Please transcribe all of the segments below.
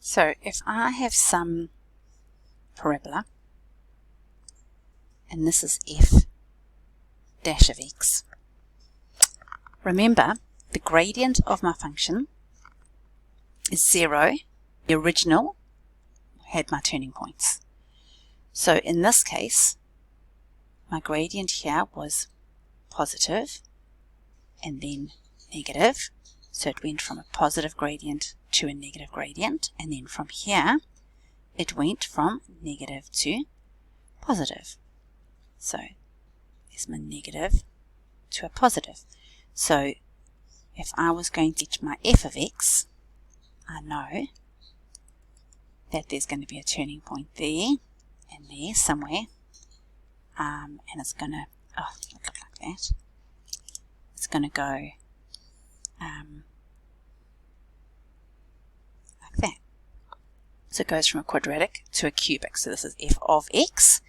So if I have some parabola, and this is f dash of x, remember the gradient of my function is 0. The original had my turning points. So in this case, my gradient here was positive and then negative. So it went from a positive gradient to a negative gradient, and then from here it went from negative to positive. So there's my negative to a positive. So if I was going to get my f of x, I know that there's going to be a turning point there and there somewhere, and it's going to, look like that. It's going to go like that. So it goes from a quadratic to a cubic. So this is f of x,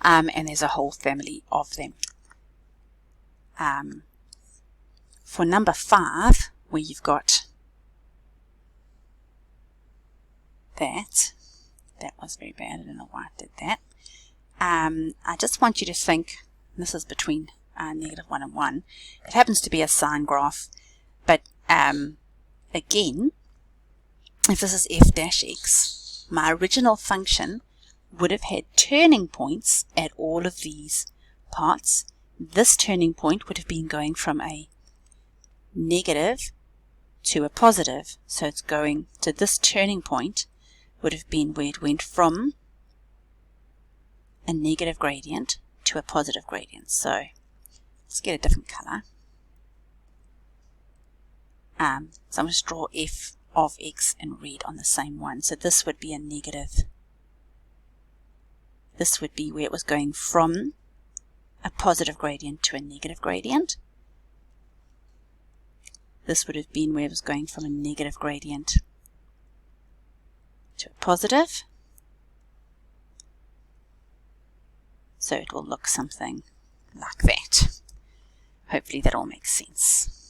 and there's a whole family of them. For number 5, where you've got that was very bad, I don't know why I did that. I just want you to think, this is between negative 1 and 1. It happens to be a sine graph, but again, if this is f dash x, my original function would have had turning points at all of these parts. This turning point would have been going from a negative to a positive. So it's going to this turning point would have been where it went from a negative gradient to a positive gradient. So let's get a different color. So I'm going to draw f of x in red on the same one. So this would be a negative. This would be where it was going from a positive gradient to a negative gradient. This would have been where it was going from a negative gradient to a positive. So it will look something like that. Hopefully that all makes sense.